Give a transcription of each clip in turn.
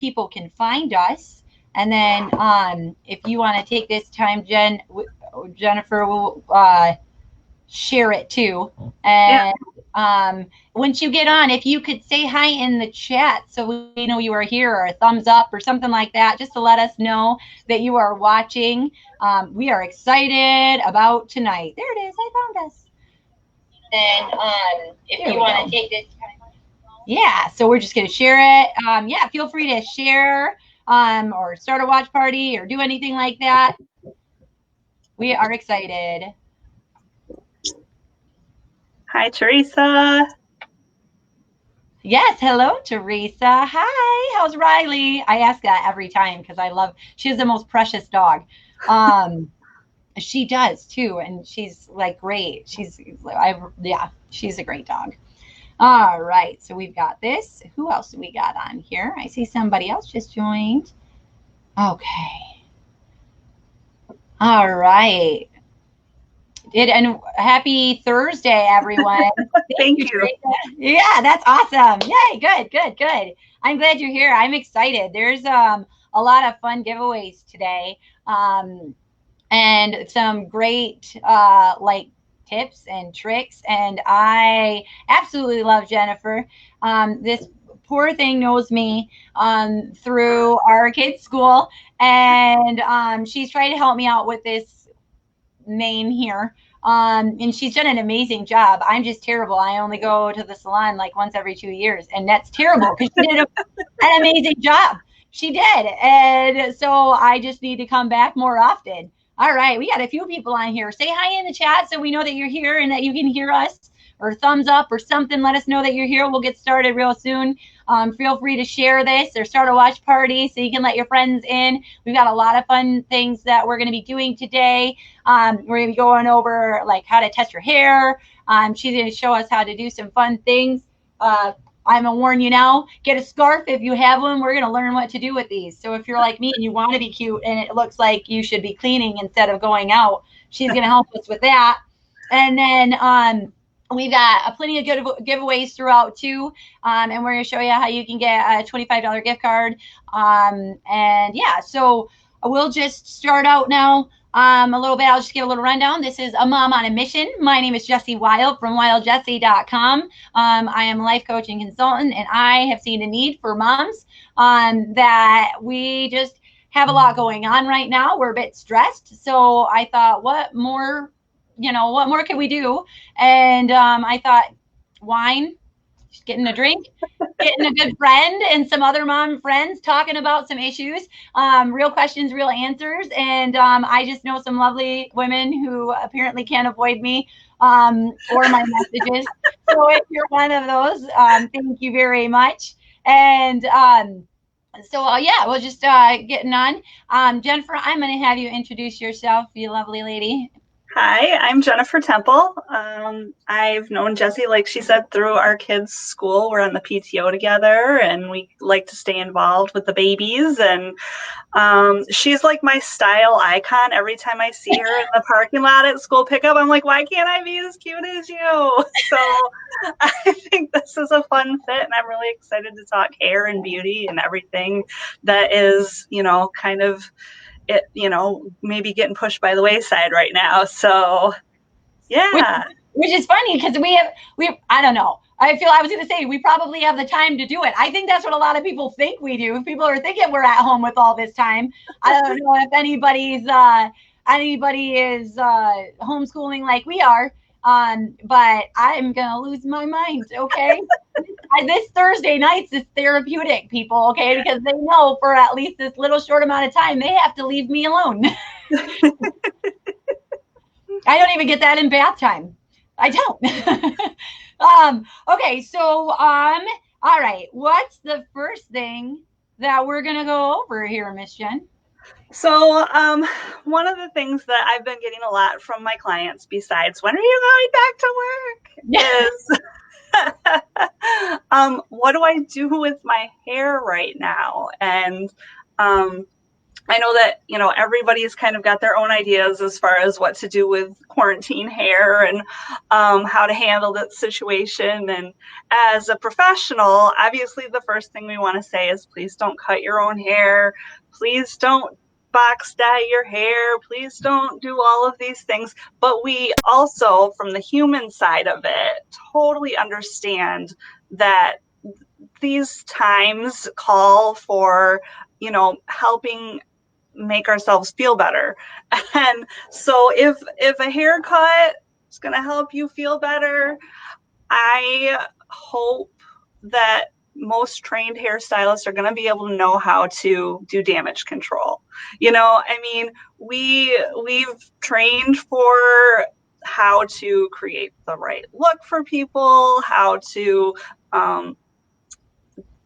people can find us. And then if you want to take this time, Jennifer will share it too. Yeah. And once you get on, if you could say hi in the chat so we know you are here, or a thumbs up or something like that, just to let us know that you are watching. We are excited about tonight. There it is. I found us. And if you want to take this time. Yeah, so we're just going to share it. Yeah, feel free to share or start a watch party or do anything like that. We are excited. Hi, Teresa. Yes, hello, Teresa. Hi, how's Riley? I ask that every time because she has the most precious dog. She does too, and she's like great. She's a great dog. All right, so we've got this. Who else do we got on here? I see somebody else just joined. Okay. All right. And happy Thursday, everyone. Thank you. Yeah, that's awesome. Yay, good. I'm glad you're here. I'm excited. There's a lot of fun giveaways today. And some great like tips and tricks. And I absolutely love Jennifer. This poor thing knows me through our kids' school, and she's trying to help me out with this name here. And she's done an amazing job. I'm just terrible. I only go to the salon like once every 2 years, and that's terrible because she did an amazing job. She did. And so I just need to come back more often. All right, we got a few people on here. Say hi in the chat so we know that you're here and that you can hear us, or thumbs up or something. Let us know that you're here. We'll get started real soon. Feel free to share this or start a watch party so you can let your friends in. We've got a lot of fun things that we're going to be doing today. We're going to be going over like how to test your hair. She's going to show us how to do some fun things. I'm going to warn you now, get a scarf if you have one. We're going to learn what to do with these. So if you're like me and you want to be cute and it looks like you should be cleaning instead of going out, she's going to help us with that. And then we've got plenty of good giveaways throughout too. And we're going to show you how you can get a $25 gift card. And yeah, so we'll just start out now. A little bit. I'll just give a little rundown. This is A Mom on a Mission. My name is Jessie Wild from wildjessie.com. I am a life coach and consultant, and I have seen a need for moms that we just have a lot going on right now. We're a bit stressed. So I thought, what more can we do? And I thought, wine, just getting a drink, getting a good friend and some other mom friends talking about some issues, real questions, real answers. And I just know some lovely women who apparently can't avoid me or my messages. So if you're one of those, thank you very much. And yeah, we'll just getting on. Jennifer, I'm going to have you introduce yourself, you lovely lady. Hi, I'm Jennifer Temple. I've known Jessie, like she said, through our kids' school. We're on the PTO together, and we like to stay involved with the babies. And she's like my style icon. Every time I see her in the parking lot at school pickup, I'm like, why can't I be as cute as you? So I think this is a fun fit, and I'm really excited to talk hair and beauty and everything that is, kind of it, maybe getting pushed by the wayside right now. So yeah. Which is funny because I don't know. I was going to say, we probably have the time to do it. I think that's what a lot of people think we do. People are thinking we're at home with all this time. I don't know if anybody is homeschooling like we are. But I'm going to lose my mind. Okay. This Thursday nights is therapeutic, people. Okay. Because they know for at least this little short amount of time, they have to leave me alone. I don't even get that in bath time. I don't. Okay, so all right. What's the first thing that we're gonna go over here, Miss Jen? So one of the things that I've been getting a lot from my clients, besides when are you going back to work, is what do I do with my hair right now? And I know that, everybody's kind of got their own ideas as far as what to do with quarantine hair and how to handle that situation. And as a professional, obviously the first thing we want to say is please don't cut your own hair. Please don't box dye your hair. Please don't do all of these things. But we also, from the human side of it, totally understand that these times call for, helping make ourselves feel better. And so if a haircut is going to help you feel better, I hope that most trained hairstylists are going to be able to know how to do damage control. I mean, we've trained for how to create the right look for people, how to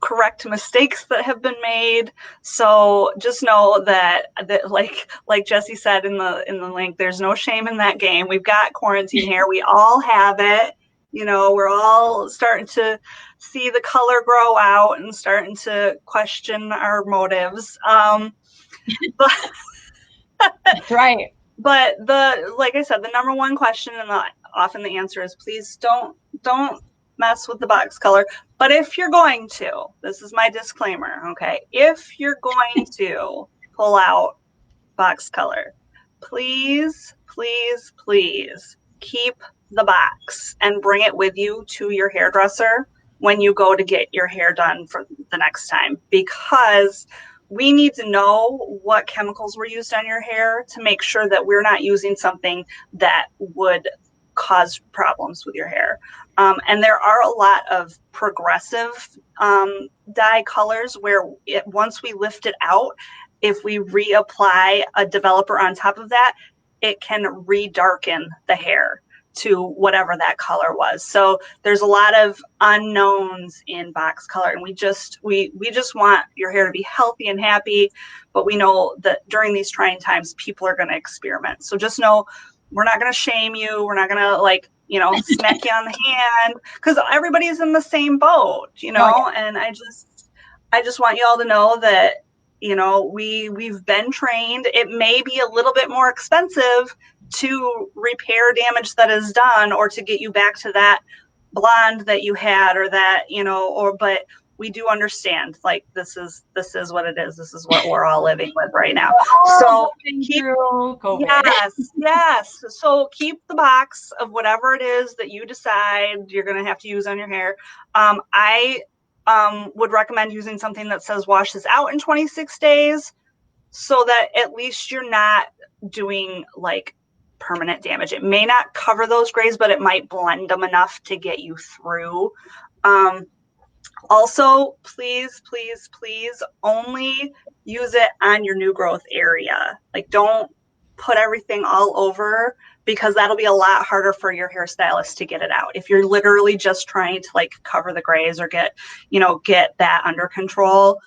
correct mistakes that have been made. So just know that like Jesse said in the link, there's no shame in that game. We've got quarantine hair. We all have it. We're all starting to see the color grow out and starting to question our motives. But That's right. but like I said, the number one question and often the answer is please don't mess with the box color. But if you're going to, this is my disclaimer, okay? If you're going to pull out box color, please, please, please keep the box and bring it with you to your hairdresser when you go to get your hair done for the next time, because we need to know what chemicals were used on your hair to make sure that we're not using something that would cause problems with your hair. And there are a lot of progressive dye colors where once we lift it out, if we reapply a developer on top of that, it can redarken the hair to whatever that color was. So there's a lot of unknowns in box color, and we just want your hair to be healthy and happy, but we know that during these trying times people are going to experiment. So just know we're not going to shame you. We're not going to smack you on the hand, because everybody's in the same boat, and I just want you all to know that we've been trained. It may be a little bit more expensive to repair damage that is done or to get you back to that blonde that you had, or that, but we do understand, like, this is what it is. This is what we're all living with right now. So yes. So keep the box of whatever it is that you decide you're going to have to use on your hair. I would recommend using something that says washes out in 26 days, so that at least you're not doing like permanent damage. It may not cover those grays, but it might blend them enough to get you through. Also, please, please, please only use it on your new growth area. Like, don't put everything all over, because that'll be a lot harder for your hairstylist to get it out. If you're literally just trying to like cover the grays or get that under control.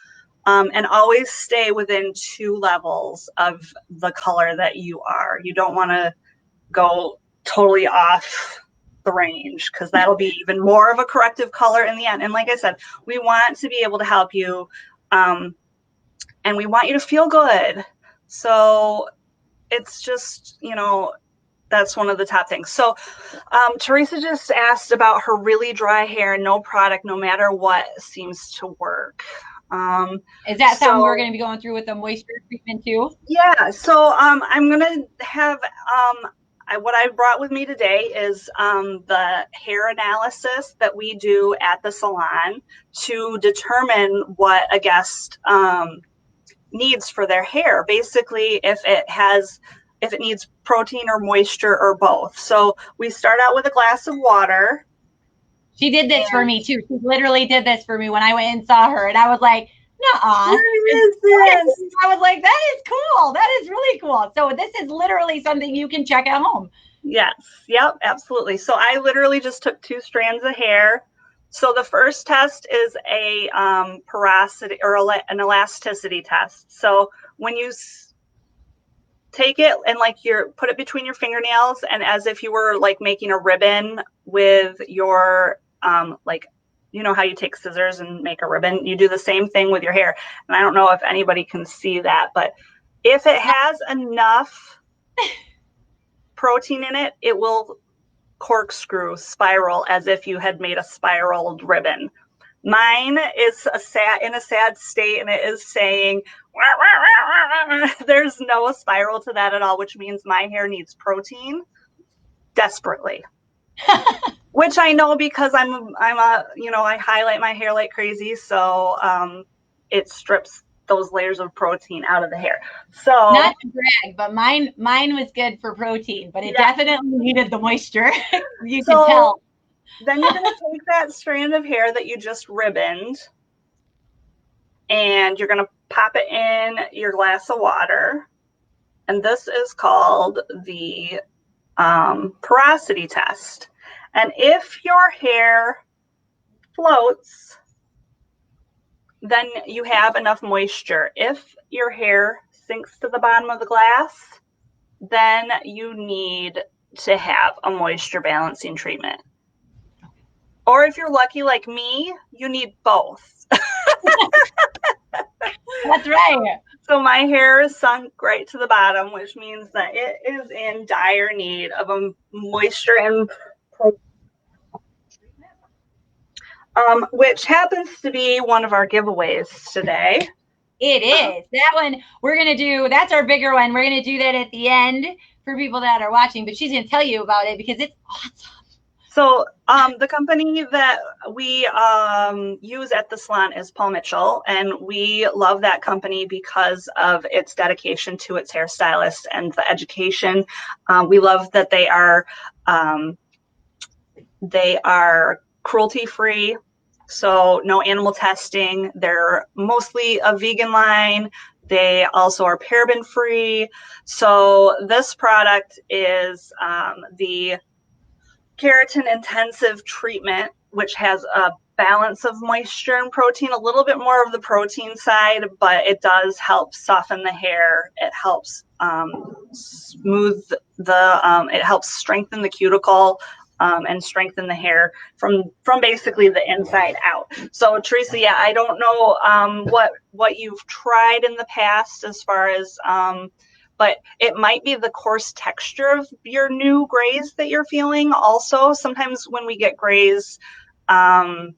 And always stay within 2 levels of the color that you are. You don't want to go totally off the range, because that'll be even more of a corrective color in the end. And like I said, we want to be able to help you, and we want you to feel good. So it's just, that's one of the top things. So Teresa just asked about her really dry hair, no product, no matter what, seems to work. Is that something we're going to be going through with the moisture treatment too? Yeah. So I'm going to have what I brought with me today is the hair analysis that we do at the salon to determine what a guest needs for their hair. Basically, if it needs protein or moisture or both. So we start out with a glass of water. She did this for me too. She literally did this for me when I went and saw her, and I was like, nuh-uh. What is this? I was like, that is cool. That is really cool. So this is literally something you can check at home. Yes. Yep. Absolutely. So I literally just took 2 strands of hair. So the first test is a porosity or an elasticity test. So when you take it and put it between your fingernails, and as if you were like making a ribbon with your how you take scissors and make a ribbon, you do the same thing with your hair. And I don't know if anybody can see that, but If it has enough protein in it, it will corkscrew spiral as if you had made a spiraled ribbon. Mine is in a sad state, and it is saying, wah, wah, wah, wah. There's no spiral to that at all, which means my hair needs protein desperately. Which I know because I highlight my hair like crazy, so it strips those layers of protein out of the hair. So not to brag, but mine was good for protein, but it definitely needed the moisture. You can tell. Then you're going to take that strand of hair that you just ribboned, and you're going to pop it in your glass of water. And this is called the porosity test. And if your hair floats, then you have enough moisture. If your hair sinks to the bottom of the glass, then you need to have a moisture balancing treatment. Or if you're lucky like me, you need both. That's right. So my hair is sunk right to the bottom, which means that it is in dire need of a moisture and which happens to be one of our giveaways today. It is. That one we're going to do. That's our bigger one. We're going to do that at the end for people that are watching, but she's going to tell you about it because it's awesome. So the company that we use at the salon is Paul Mitchell, and we love that company because of its dedication to its hairstylist and the education. We love that they are cruelty-free, so no animal testing. They're mostly a vegan line. They also are paraben-free. So this product is the keratin intensive treatment, which has a balance of moisture and protein, a little bit more of the protein side, but it does help soften the hair. It helps it helps strengthen the cuticle and strengthen the hair from basically the inside out. So Teresa, yeah, I don't know what you've tried in the past as far as but it might be the coarse texture of your new grays that you're feeling also. Sometimes when we get grays, the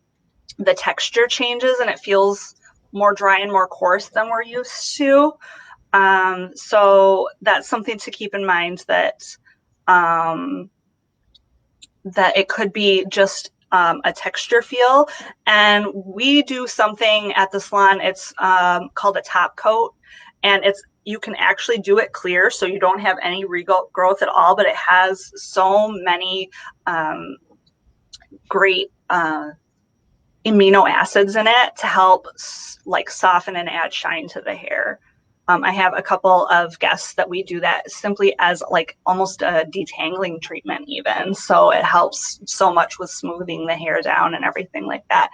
texture changes and it feels more dry and more coarse than we're used to. So that's something to keep in mind, that it could be just a texture feel. And we do something at the salon, it's called a top coat, and you can actually do it clear, so you don't have any regrowth at all, but it has so many great amino acids in it to help like soften and add shine to the hair. I have a couple of guests that we do that simply as like almost a detangling treatment even. So it helps so much with smoothing the hair down and everything like that.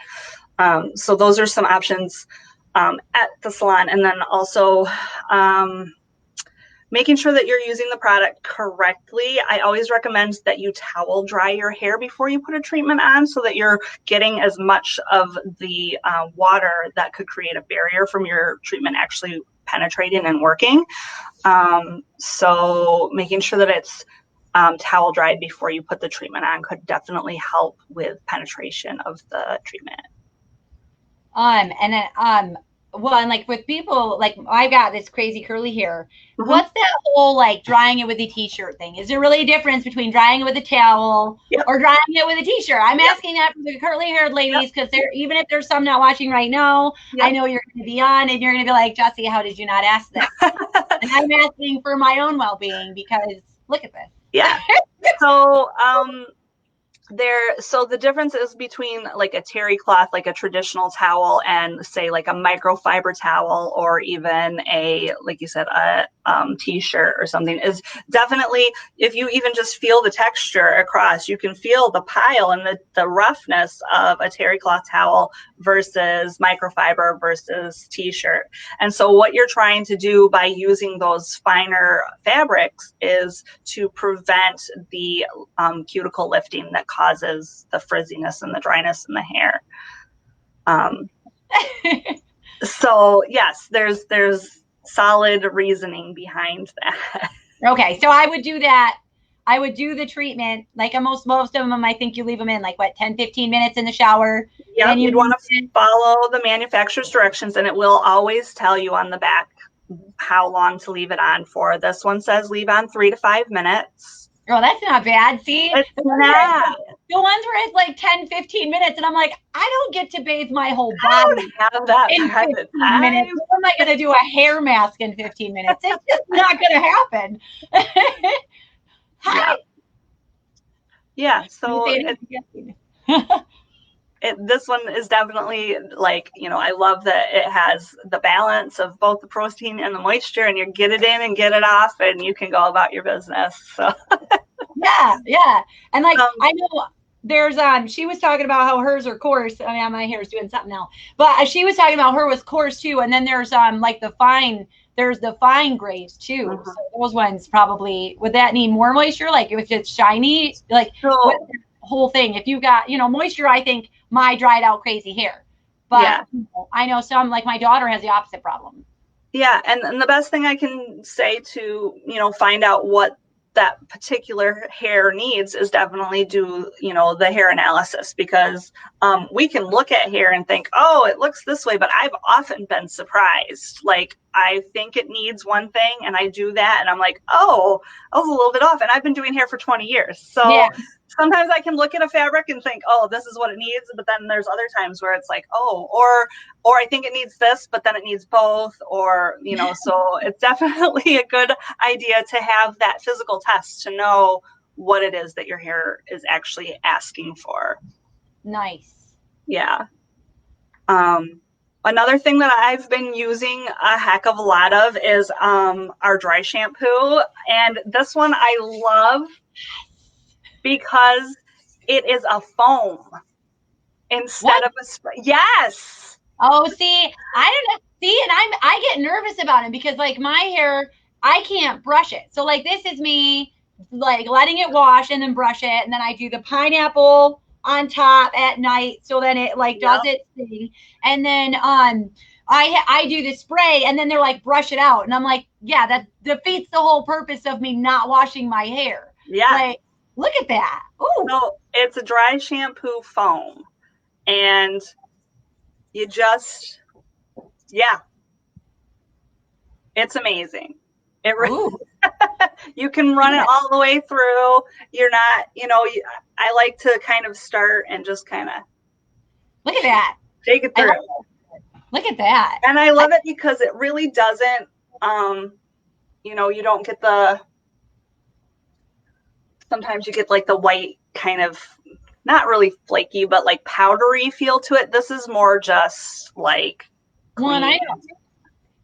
So those are some options at the salon. And then also making sure that you're using the product correctly. I always recommend that you towel dry your hair before you put a treatment on, so that you're getting as much of the water that could create a barrier from your treatment actually penetrating and working. So making sure that it's towel dried before you put the treatment on could definitely help with penetration of the treatment. And then well, and like with people, like I've got this crazy curly hair. Mm-hmm. What's that whole like drying it with a t-shirt thing? Is there really a difference between drying it with a towel or drying it with a t-shirt? I'm asking that for the curly haired ladies, because even if there's some not watching right now, I know you're going to be on and you're going to be like, Jessie, how did you not ask this? And I'm asking for my own well-being, because look at this. Yeah. So so the difference is between like a terry cloth, like a traditional towel, and say like a microfiber towel, or even like you said, a t-shirt or something, is definitely, if you even just feel the texture across, you can feel the pile and the roughness of a terry cloth towel versus microfiber versus t-shirt. And so what you're trying to do by using those finer fabrics is to prevent the cuticle lifting that causes the frizziness and the dryness in the hair. So yes, there's solid reasoning behind that. Okay, so I would do that. I would do the treatment. Like most of them, I think you leave them in like what, 10, 15 minutes in the shower. Yep, Then you'd want to follow the manufacturer's directions, and it will always tell you on the back how long to leave it on for. This one says leave on 3 to 5 minutes. Oh, that's not bad. See, it's not. The ones where it's like 10, 15 minutes, and I'm like, I don't get to bathe my whole body have that in 15 minutes. What am I going to do? A hair mask in 15 minutes? It's just not going to happen. Hi. Yeah. So this one is definitely like, I love that it has the balance of both the protein and the moisture, and you get it in and get it off, and you can go about your business. So yeah. And like, I know there's she was talking about how hers are coarse. I mean, my hair is doing something now, but she was talking about her was coarse too. And then there's like there's the fine grays too. Mm-hmm. So those ones probably, would that need more moisture? Like if it's shiny, like what whole thing? If you got, moisture, I think my dried out crazy hair, but I know some, like my daughter has the opposite problem. Yeah. And the best thing I can say to, find out what that particular hair needs is definitely do, the hair analysis, because we can look at hair and think, oh, it looks this way, but I've often been surprised. Like, I think it needs one thing and I do that and I'm like, oh, I was a little bit off, and I've been doing hair for 20 years. So sometimes I can look at a fabric and think, oh, this is what it needs. But then there's other times where it's like, oh, or I think it needs this, but then it needs both, or, so it's definitely a good idea to have that physical test to know what it is that your hair is actually asking for. Nice. Yeah. Another thing that I've been using a heck of a lot of is our dry shampoo. And this one I love because it is a foam instead of a spray. Yes. Oh, see, I don't know. See, and I get nervous about it because like my hair, I can't brush it. So like this is me like letting it wash and then brush it. And then I do the pineapple on top at night. So then it like does its thing. And then I do the spray, and then they're like, brush it out. And I'm like, yeah, that defeats the whole purpose of me not washing my hair. Yeah. Like, look at that. Ooh. So it's a dry shampoo foam, and you just, it's amazing. It really, you can run it all the way through. You're not, I like to kind of start and just kind of look at that. Take it through. Look at that. And I love it because it really doesn't, you don't get sometimes you get like the white kind of, not really flaky, but like powdery feel to it. This is more just like clean. Well, and I know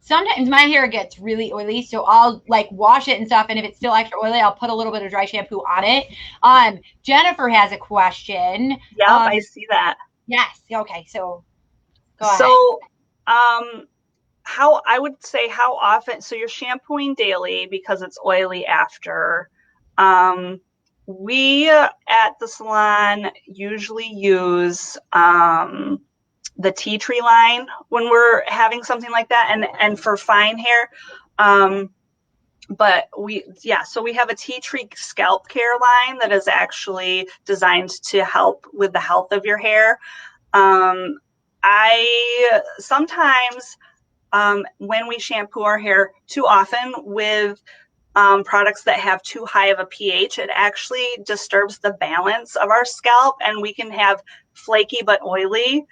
sometimes my hair gets really oily, so I'll like wash it and stuff. And if it's still extra oily, I'll put a little bit of dry shampoo on it. Jennifer has a question. Yeah, I see that. Yes. Okay. So go ahead. So, how often, so you're shampooing daily because it's oily after. We at the salon usually use the tea tree line when we're having something like that, and for fine hair. But so we have a tea tree scalp care line that is actually designed to help with the health of your hair. I sometimes when we shampoo our hair too often with products that have too high of a pH, it actually disturbs the balance of our scalp, and we can have flaky but oily.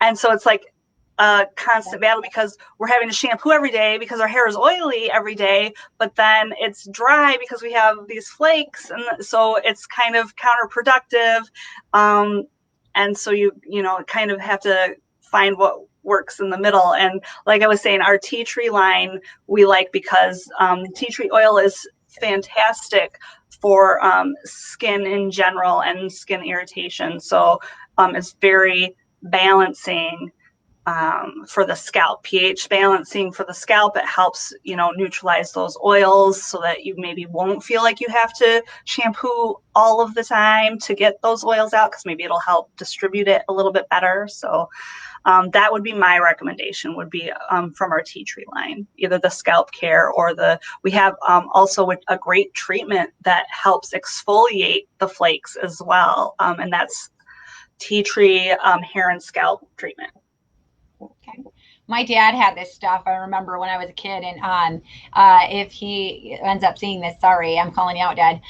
And so it's like a constant battle because we're having to shampoo every day because our hair is oily every day, but then it's dry because we have these flakes. And so it's kind of counterproductive. And so you kind of have to find what works in the middle. And like I was saying, our tea tree line we like because tea tree oil is fantastic for skin in general and skin irritation. So it's very balancing for the scalp, pH balancing for the scalp. It helps, neutralize those oils so that you maybe won't feel like you have to shampoo all of the time to get those oils out, because maybe it'll help distribute it a little bit better. So that would be my recommendation, would be from our tea tree line, either the scalp care or we have also a great treatment that helps exfoliate the flakes as well. And that's tea tree hair and scalp treatment. Okay. My dad had this stuff. I remember when I was a kid, and if he ends up seeing this, sorry, I'm calling you out, Dad.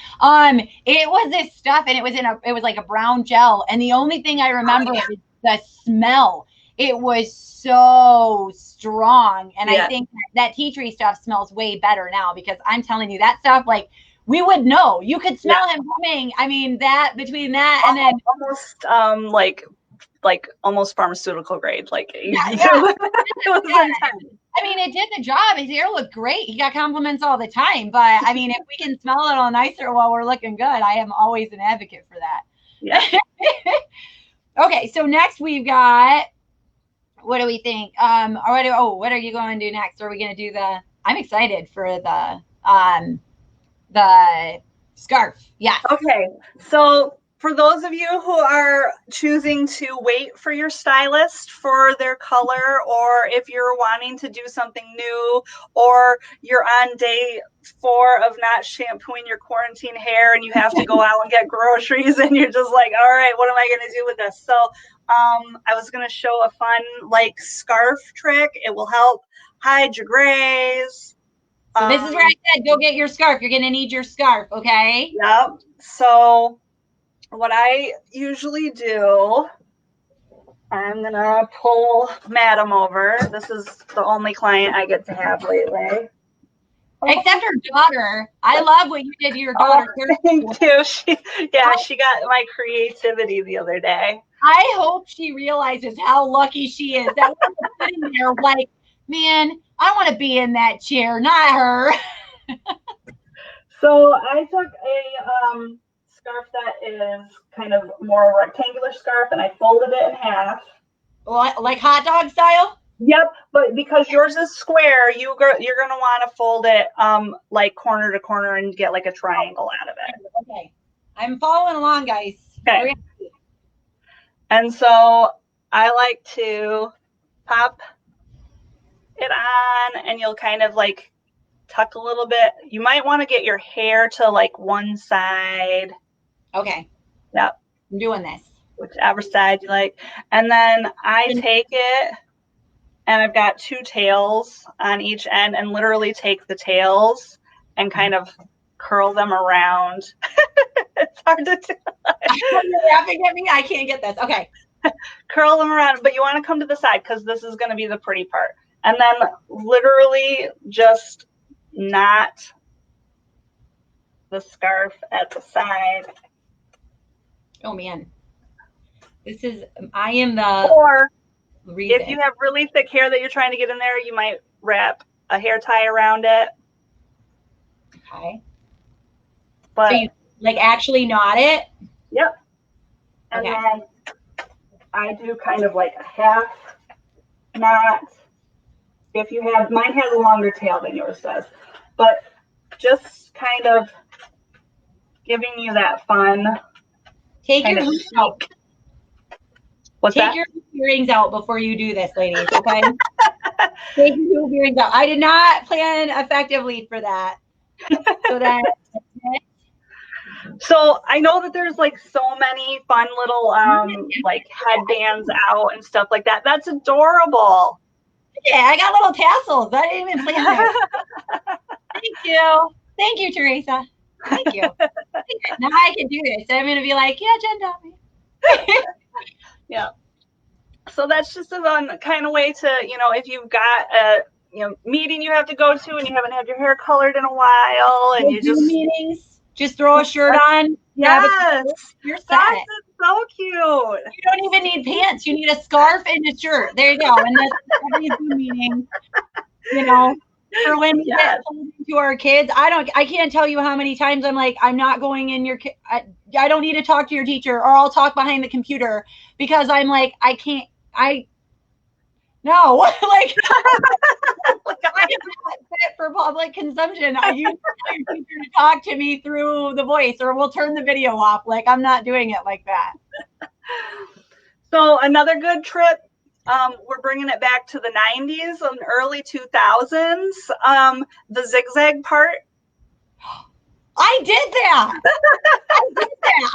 It was this stuff, and it was like a brown gel, and the only thing I remember is the smell. It was so strong, and I think that tea tree stuff smells way better now, because I'm telling you, that stuff, like, we would know. You could smell him coming. I mean, that between that and then almost like almost pharmaceutical grade. Like it was intense. I mean, it did the job. His hair looked great. He got compliments all the time. But I mean, if we can smell a little nicer while we're looking good, I am always an advocate for that. Yeah. Okay, so next we've got, what do we think? What are you going to do next? Are we going to do I'm excited for the scarf. Yeah. Okay. So for those of you who are choosing to wait for your stylist for their color, or if you're wanting to do something new, or you're on day 4 of not shampooing your quarantine hair and you have to go out and get groceries and you're just like, all right, what am I going to do with this? So I was going to show a fun like scarf trick. It will help hide your grays. So this is where I said, go get your scarf. You're going to need your scarf, okay? Yep. So what I usually do, I'm going to pull Madam over. This is the only client I get to have lately. Except her daughter. I love what you did to your daughter. Thank you. She got my creativity the other day. I hope she realizes how lucky she is that we're sitting there like, man, I want to be in that chair, not her. So I took a scarf that is kind of more rectangular scarf, and I folded it in half. Like hot dog style? Yep, but because yours is square, you're going to want to fold it like corner to corner and get like a triangle out of it. Okay. I'm following along, guys. Okay. And so I like to pop it on, and you'll kind of like tuck a little bit. You might want to get your hair to like one side. Okay. Yep. I'm doing this. Whichever side you like. And then I take it, and I've got 2 tails on each end, and literally take the tails and kind of curl them around. It's hard to do. You're laughing at me? I can't get this. Okay. Curl them around, but you want to come to the side because this is going to be the pretty part. And then literally just knot the scarf at the side. Oh, man. I am the... Or if you have really thick hair that you're trying to get in there, you might wrap a hair tie around it. Okay. But so you like actually knot it? Yep. And then I do kind of like a half knot. If you have, mine has a longer tail than yours does, but just kind of giving you that fun. Take your hoops out. What's that? Take your earrings out before you do this, ladies, okay? Take your earrings out. I did not plan effectively for that. So I know that there's like so many fun little like headbands out and stuff like that. That's adorable. Yeah, I got little tassels. I didn't even plan that. Thank you, Teresa. Thank you. Now I can do this. I'm going to be like, yeah, Jen taught me. Yeah. So that's just a fun kind of way to, if you've got a meeting you have to go to and you haven't had your hair colored in a while, and you just meetings, just throw a shirt on. Yes, you're set. That's so cute. You don't even need pants. You need a scarf and a shirt. There you go. And that's every Zoom meeting. For when we get to our kids, I can't tell you how many times I'm like, I'm not going in your. I don't need to talk to your teacher, or I'll talk behind the computer, because I'm like, no, like I am not fit for public consumption. I use my teacher to talk to me through the voice, or we'll turn the video off. Like, I'm not doing it like that. So another good trick We're bringing it back to the 90s and early 2000s. The zigzag part. I did that.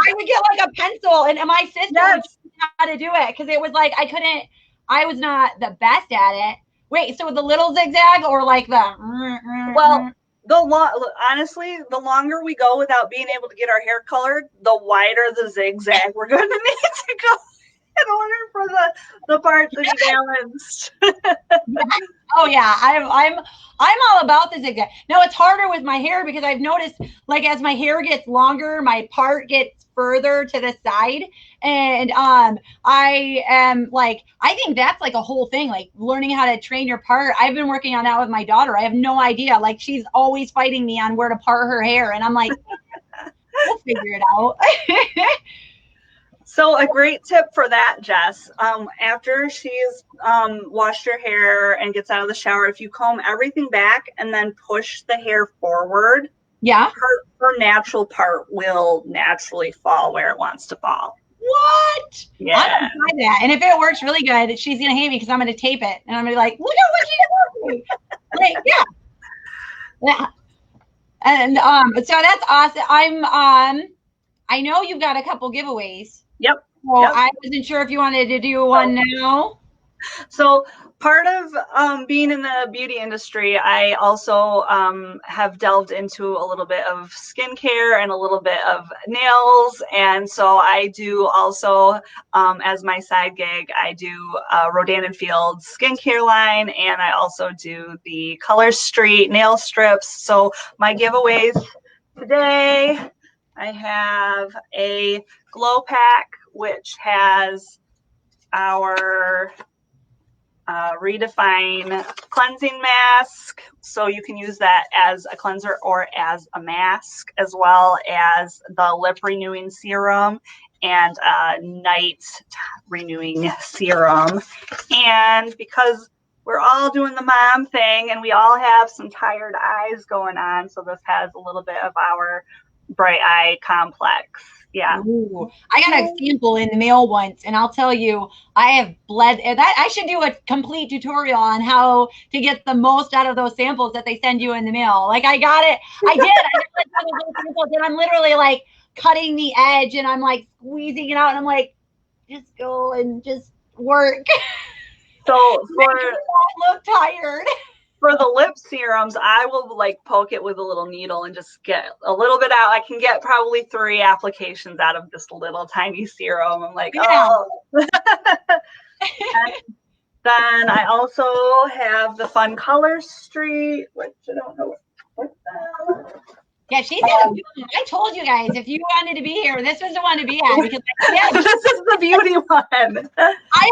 I would get like a pencil, and my sister would teach me how to do it because it was like I was not the best at it. Wait, so the little zigzag or like the well, honestly, the longer we go without being able to get our hair colored, the wider the zigzag we're going to need to go in order for the part to be balanced. Oh yeah, I'm all about the zigzag. No, it's harder with my hair because I've noticed like as my hair gets longer, my part gets further to the side, and I am like I think that's like a whole thing, like learning how to train your part. I've been working on that with my daughter. I have no idea. Like she's always fighting me on where to part her hair, and I'm like, we'll figure it out. So a great tip for that, Jess, after she's washed her hair and gets out of the shower, if you comb everything back and then push the hair forward, yeah, her natural part will naturally fall where it wants to fall. What? Yeah. I'm gonna try that. And if it works really good, she's gonna hate me because I'm gonna tape it and I'm gonna be like, look at what she's doing. Like, yeah. And so that's awesome. I know you've got a couple giveaways. Yep. So yep. I wasn't sure if you wanted to do one now. So part of being in the beauty industry, I also have delved into a little bit of skincare and a little bit of nails. And so I do also, as my side gig, I do Rodan & Fields skincare line, and I also do the Color Street nail strips. So my giveaways today, I have a glow pack, which has our Redefine cleansing mask. So you can use that as a cleanser or as a mask, as well as the lip renewing serum and night renewing serum. And because we're all doing the mom thing and we all have some tired eyes going on, so this has a little bit of our bright eye complex. Yeah. Ooh, I got a sample in the mail once, and I'll tell you, I have bled that. I should do a complete tutorial on how to get the most out of those samples that they send you in the mail. Like I got it. I did. I did like one of those samples, and I'm literally like cutting the edge, and I'm like squeezing it out, and I'm like, just go and just work. So I look tired. For the lip serums, I will like poke it with a little needle and just get a little bit out. I can get probably 3 applications out of this little tiny serum. I'm like, oh. Then I also have the Fun Color Street, which I don't know what yeah, she's gonna I told you guys, if you wanted to be here, this was the one to be at because this is the beauty one. I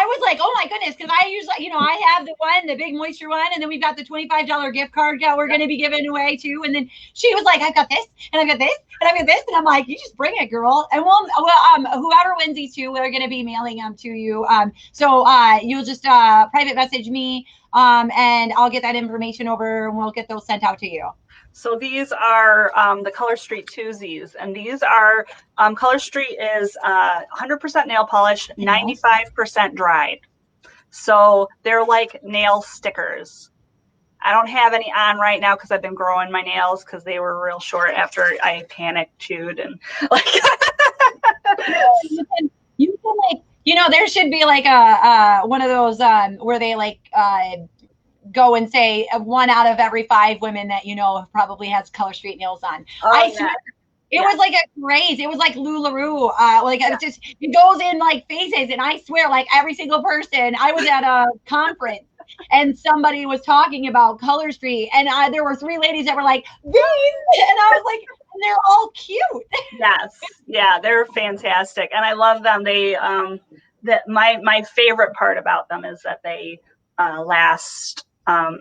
was like, oh my goodness, because I usually, I have the one, the big moisture one, and then we've got the $25 gift card that we're going to be giving away too. And then she was like, I've got this, and I've got this, and I've got this, and I'm like, you just bring it, girl. And whoever wins these 2, we're going to be mailing them to you. So you'll just private message me, and I'll get that information over, and we'll get those sent out to you. So these are the Color Street Twosies, and these are Color Street is 100% nail polish, 95% dried. So they're like nail stickers. I don't have any on right now because I've been growing my nails because they were real short after I panic chewed and like. you can like, there should be like a one of those where they like. Go and say 1 out of every 5 women that probably has Color Street nails on. I swear, it was like a craze. It was like LuLaRoe. It goes in like phases, and I swear, like every single person. I was at a conference, and somebody was talking about Color Street, and there were 3 ladies that were like, these, and I was like, and they're all cute. Yes, yeah, they're fantastic, and I love them. They that my favorite part about them is that they last.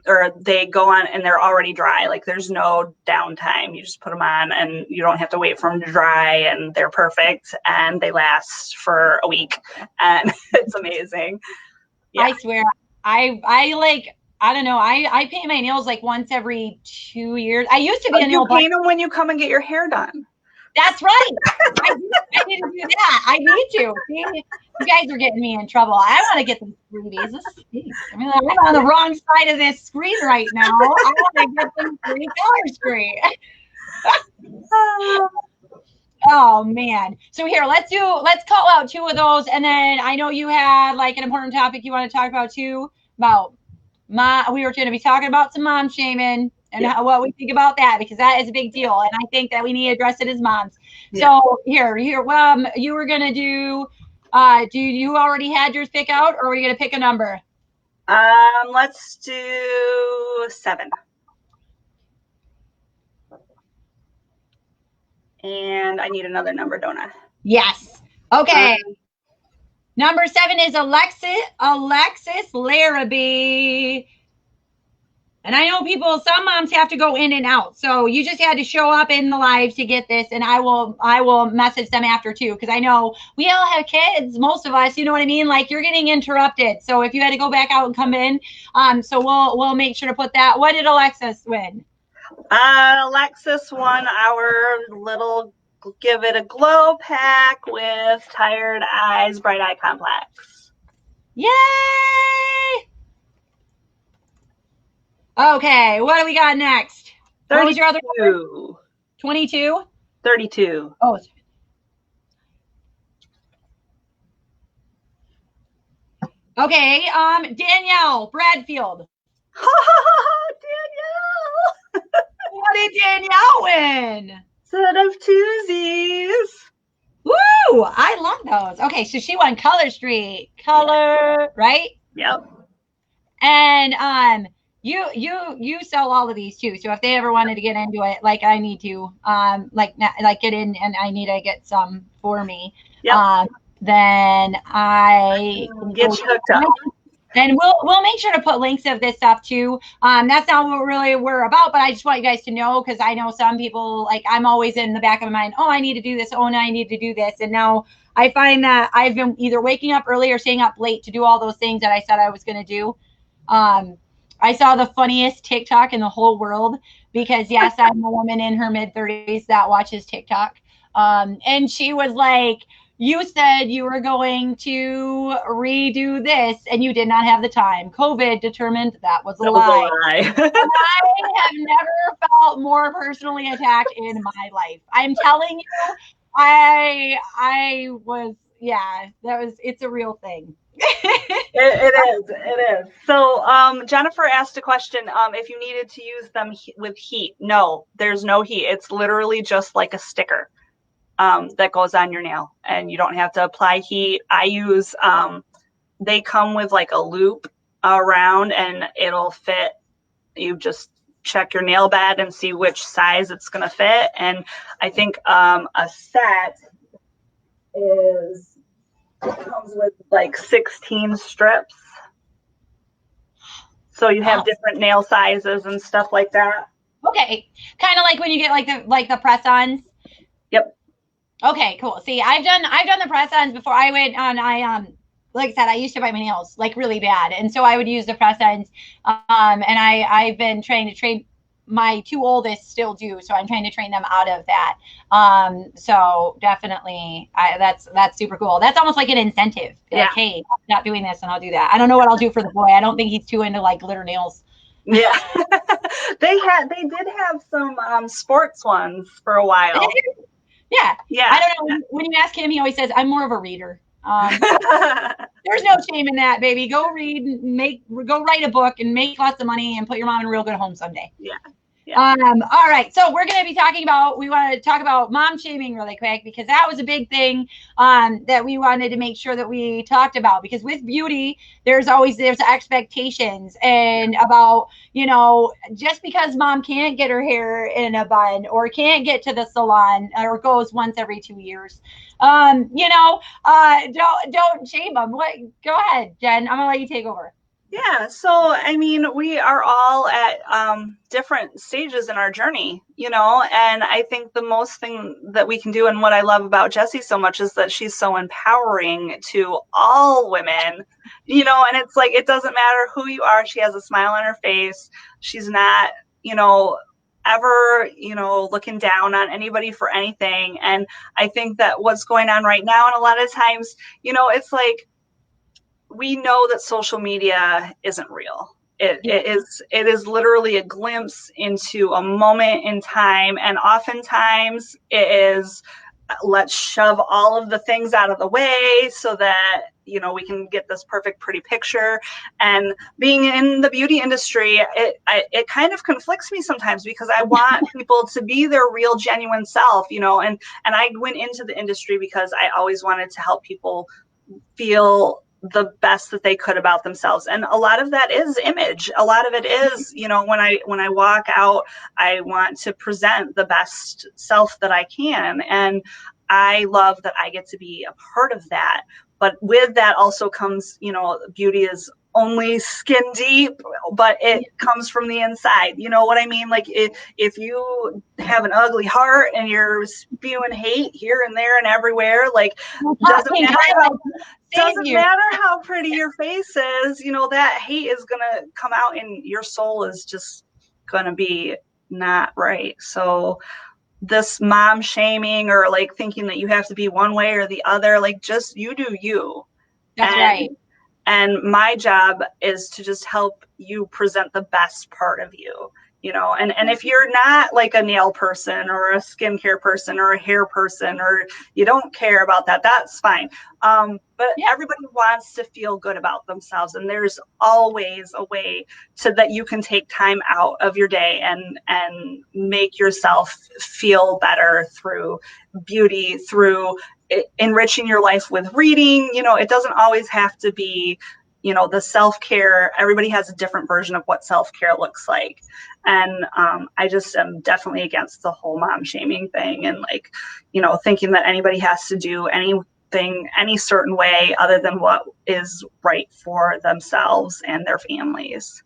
Or they go on and they're already dry. Like there's no downtime. You just put them on and you don't have to wait for them to dry, and they're perfect and they last for a week, and it's amazing. Yeah. I swear. I like, I don't know. I paint my nails like once every 2 years. I used to be a nail paint them when you come and get your hair done. That's right. I need to do that. I need to. See, you guys are getting me in trouble. I want to get these freebies. This stinks. I mean, I'm on the wrong side of this screen right now. I want to get them free color screen. Oh man. So here, let's call out 2 of those, and then I know you had like an important topic you want to talk about too, about we were going to be talking about some mom shaming and what we think about that, because that is a big deal, and I think that we need to address it as moms. So here, you were going to do you already had yours pick out, or are we going to pick a number? Let's do 7. And I need another number, don't I? Yes. Okay. Number 7 is Alexis Larrabee. And I know some moms have to go in and out. So you just had to show up in the live to get this. And I will message them after too, because I know we all have kids, most of us, you know what I mean? Like, you're getting interrupted. So if you had to go back out and come in, so we'll make sure to put that. What did Alexis win? Alexis won our little Give It a Glow pack with Tired Eyes Bright Eye Complex. Yay! Okay, what do we got next? 32. What was your other number? 22? 32. Oh. Okay, Danielle Bradfield. Danielle! What did Danielle win? Set of twosies. Woo! I love those. Okay, so she won Color Street. Right? Yep. And you sell all of these too. So if they ever wanted to get into it, like I need to, like get in, and I need to get some for me. Yep. Then I get you hooked up. And we'll make sure to put links of this stuff too. That's not what really we're about, but I just want you guys to know, because I know some people, like, I'm always in the back of my mind, oh, I need to do this. Oh, no, I need to do this. And now I find that I've been either waking up early or staying up late to do all those things that I said I was going to do. I saw the funniest TikTok in the whole world, because yes, I'm a woman in her mid-30s that watches TikTok. And she was like, you said you were going to redo this and you did not have the time. COVID determined that was a lie. I have never felt more personally attacked in my life. I'm telling you, I was, it's a real thing. It is. So Jennifer asked a question, if you needed to use them with heat. No, there's no heat. It's literally just like a sticker. That goes on your nail, and you don't have to apply heat. I use, they come with like a loop around, and it'll fit. You just check your nail bed and see which size it's going to fit. And I think a set comes with like 16 strips. So you have different nail sizes and stuff like that. Okay. Kind of like when you get like the press-ons. Yep. Okay, cool. See, I've done the press-ons before. I went on, like I said, I used to bite my nails like really bad. And so I would use the press-ons. And I've been trying to train, my 2 oldest still do. So I'm trying to train them out of that. So definitely that's super cool. That's almost like an incentive. Like, hey, I'm not doing this and I'll do that. I don't know what I'll do for the boy. I don't think he's too into like glitter nails. Yeah. They did have some sports ones for a while. Yeah. I don't know. When you ask him, he always says, I'm more of a reader. There's no shame in that, baby. Go read, go write a book and make lots of money and put your mom in a real good home someday. Yeah. All right. So we're going to be we want to talk about mom shaming really quick, because that was a big thing that we wanted to make sure that we talked about, because with beauty, there's expectations, and about, just because mom can't get her hair in a bun or can't get to the salon or goes once every 2 years, don't shame them. Go ahead, Jen. I'm going to let you take over. Yeah. So, I mean, we are all at different stages in our journey, and I think the most thing that we can do, and what I love about Jessie so much, is that she's so empowering to all women, and it's like, it doesn't matter who you are. She has a smile on her face. She's not, ever, looking down on anybody for anything. And I think that what's going on right now, and a lot of times, it's like, we know that social media isn't real. It is literally a glimpse into a moment in time, and oftentimes it is, let's shove all of the things out of the way so that we can get this perfect pretty picture. And being in the beauty industry, it kind of conflicts me sometimes, because I want people to be their real genuine self, and I went into the industry because I always wanted to help people feel the best that they could about themselves. And a lot of that is image. A lot of it is, when I walk out, I want to present the best self that I can. And I love that I get to be a part of that. But with that also comes, beauty is only skin deep, but it comes from the inside. You know what I mean? Like, if you have an ugly heart and you're spewing hate here and there and everywhere, like, doesn't matter how pretty your face is, that hate is gonna come out, and your soul is just gonna be not right. So this mom shaming, or like thinking that you have to be one way or the other, like, just you do you. That's right. And my job is to just help you present the best part of you, and if you're not like a nail person or a skincare person or a hair person, or you don't care about that, that's fine. But everybody wants to feel good about themselves. And there's always a way that you can take time out of your day and make yourself feel better through beauty, through enriching your life with reading. It doesn't always have to be, the self-care. Everybody has a different version of what self-care looks like. And I just am definitely against the whole mom shaming thing, and like, thinking that anybody has to do anything any certain way other than what is right for themselves and their families.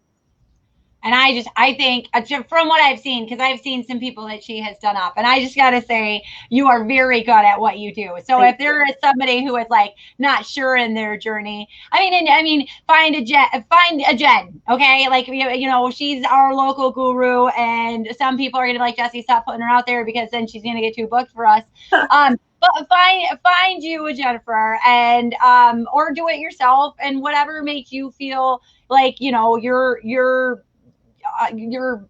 And I think from what I've seen, because I've seen some people that she has done up, and I just got to say, you are very good at what you do. So if there is somebody who is like not sure in their journey, I mean, find a Jen, okay? Like, she's our local guru, and some people are going to be like, Jessie, stop putting her out there, because then she's going to get too booked for us. But find you a Jennifer, and or do it yourself, and whatever makes you feel like, you're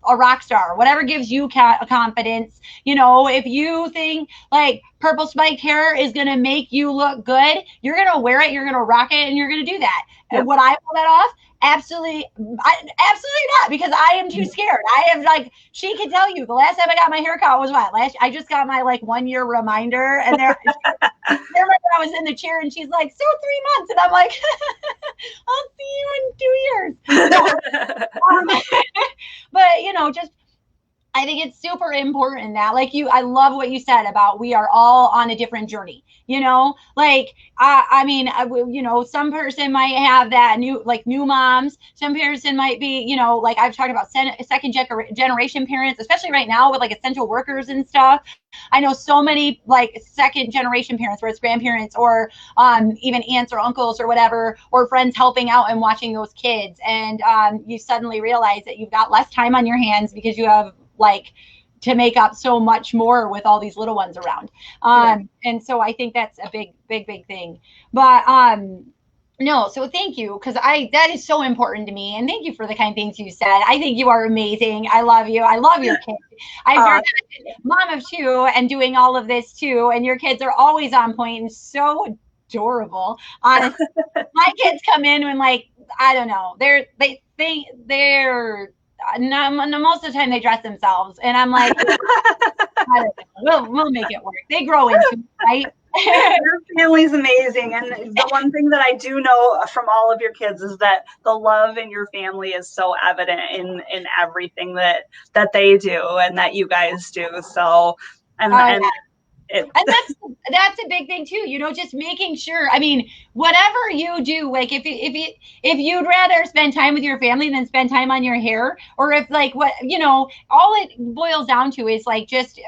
a rock star, whatever gives you confidence. If you think like purple spiked hair is going to make you look good, you're going to wear it, you're going to rock it, and you're going to do that. Yep. And would I pull that off? Absolutely not, because I am too scared. I am like, she can tell you the last time I got my hair cut was what? I just got my like 1 year reminder, and there I was in the chair, and she's like, so 3 months, and I'm like, I'll see you in 2 years. But just, I think it's super important that, like, I love what you said about we are all on a different journey, like, some person might have that new moms, some person might be, like I've talked about second generation parents, especially right now with like essential workers and stuff. I know so many like second generation parents, where it's grandparents or even aunts or uncles or whatever, or friends helping out and watching those kids. And you suddenly realize that you've got less time on your hands because you have like to make up so much more with all these little ones around. And so I think that's a big thing. But no, so thank you, because that is so important to me, and thank you for the kind things you said. I think you are amazing. I love you. I love your kids. I'm mom of 2 and doing all of this too, and your kids are always on point and so adorable. Honestly, my kids come in when, like, I don't know, they're most of the time they dress themselves, and I'm like, I don't know, we'll make it work. They grow into it, right? Your family's amazing. And the one thing that I do know from all of your kids is that the love in your family is so evident in everything that they do and that you guys do. So, and that's a big thing too, just making sure, whatever you do, like if you'd rather spend time with your family than spend time on your hair, or if like all it boils down to is like, just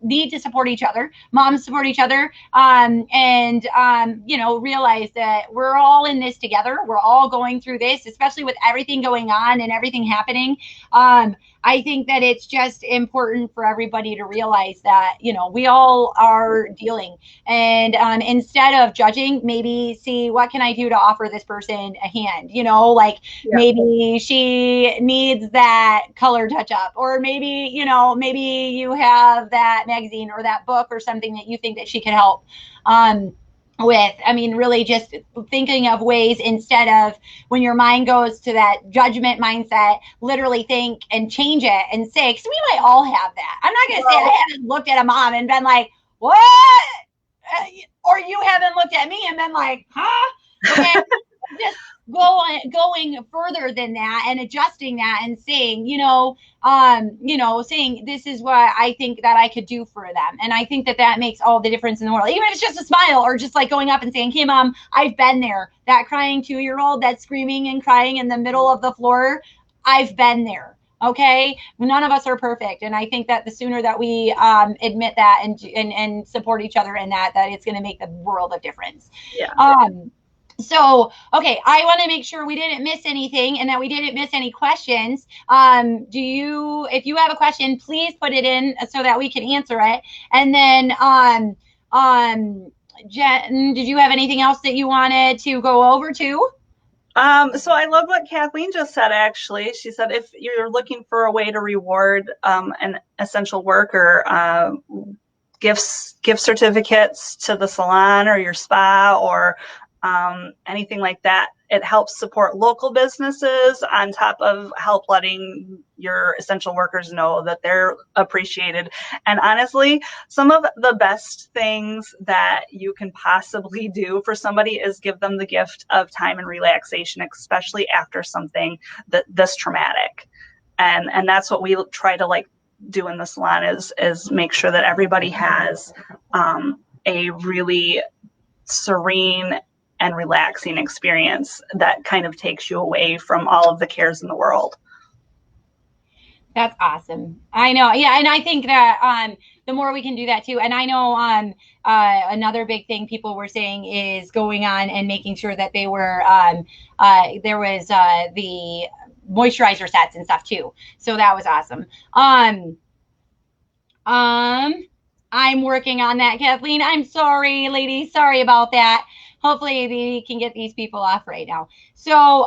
need to support each other. Moms support each other, you know, realize that we're all in this together. We're all going through this, especially with everything going on and everything happening. I think that it's just important for everybody to realize that, you know, we all are dealing, and instead of judging, maybe see what can I do to offer this person a hand, you know, like maybe she needs that color touch up, or maybe, you know, maybe you have that magazine or that book or something that you think that she could help with. I mean, really just thinking of ways, instead of when your mind goes to that judgment mindset, literally think and change it and say, because we might all have that. I'm not going to say I haven't looked at a mom and been like, what? Or you haven't looked at me and been like, huh? Okay. Just going further than that and adjusting that and saying, saying this is what I think that I could do for them. And I think that that makes all the difference in the world, even if it's just a smile, or just like going up and saying, hey mom, I've been there. That crying 2-year-old that's screaming and crying in the middle of the floor, I've been there. Okay. None of us are perfect. And I think that the sooner that we admit that and support each other in that it's going to make the world of difference. Yeah. So, okay, I want to make sure we didn't miss anything and that we didn't miss any questions. If you have a question, please put it in so that we can answer it. And then, Jen, did you have anything else that you wanted to go over too? So I love what Kathleen just said, actually. She said, if you're looking for a way to reward an essential worker, gift certificates to the salon or your spa, or anything like that, it helps support local businesses on top of help letting your essential workers know that they're appreciated. And honestly, some of the best things that you can possibly do for somebody is give them the gift of time and relaxation, especially after something this traumatic. And that's what we try to like do in the salon is make sure that everybody has a really serene and relaxing experience that kind of takes you away from all of the cares in the world. That's awesome. I know. Yeah. And I think that the more we can do that too. And I know another big thing people were saying is going on and making sure that they were there was the moisturizer sets and stuff too. So that was awesome. I'm working on that, Kathleen. I'm sorry, ladies. Sorry about that. Hopefully we can get these people off right now. So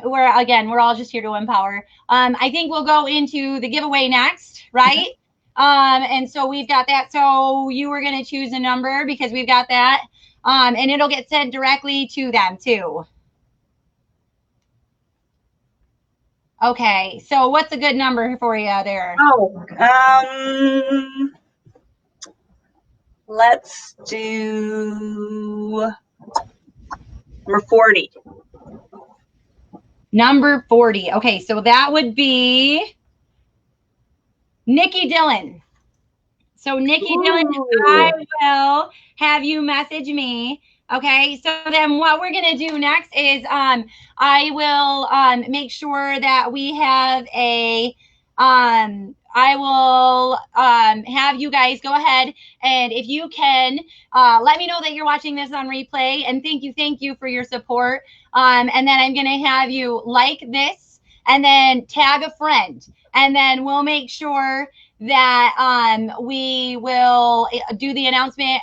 we're all just here to empower. I think we'll go into the giveaway next, right? And so we've got that. So you were going to choose a number because we've got that. And it'll get sent directly to them too. Okay. So what's a good number for you there? Let's do number 40. Number 40. Okay, so that would be Nikki Dillon. So Nikki Dillon, I will have you message me. Okay, so then what we're going to do next is I will make sure that we have a I will have you guys go ahead, and if you can let me know that you're watching this on replay, and thank you for your support. And then I'm going to have you like this and then tag a friend, and then we'll make sure that we will do the announcement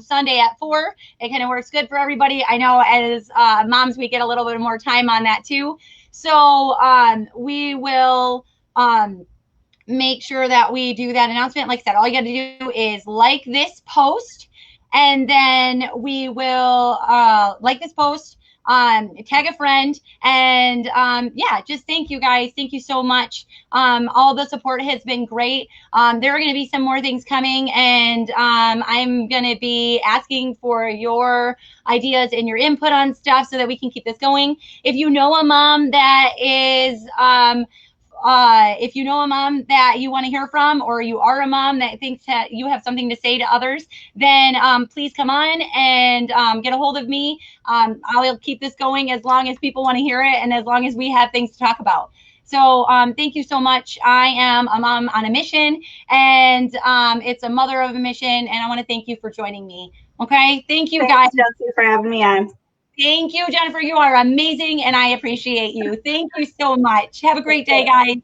Sunday at 4. It kind of works good for everybody. I know as moms, we get a little bit more time on that too. So we will make sure that we do that announcement. Like I said, all you got to do is like this post, and then we will like this post, tag a friend, and yeah, just thank you guys. Thank you so much. All the support has been great. There are going to be some more things coming, and I'm going to be asking for your ideas and your input on stuff so that we can keep this going. If you know a mom that is if you know a mom that you want to hear from, or you are a mom that thinks that you have something to say to others, then please come on and get a hold of me. I'll keep this going as long as people want to hear it and as long as we have things to talk about. So thank you so much. I am a mom on a mission, and it's a mother of a mission, and I want to thank you for joining me. Okay, thank you guys. Thanks, Jesse, for having me on. Thank you, Jennifer. You are amazing, and I appreciate you. Thank you so much. Have a great day, guys.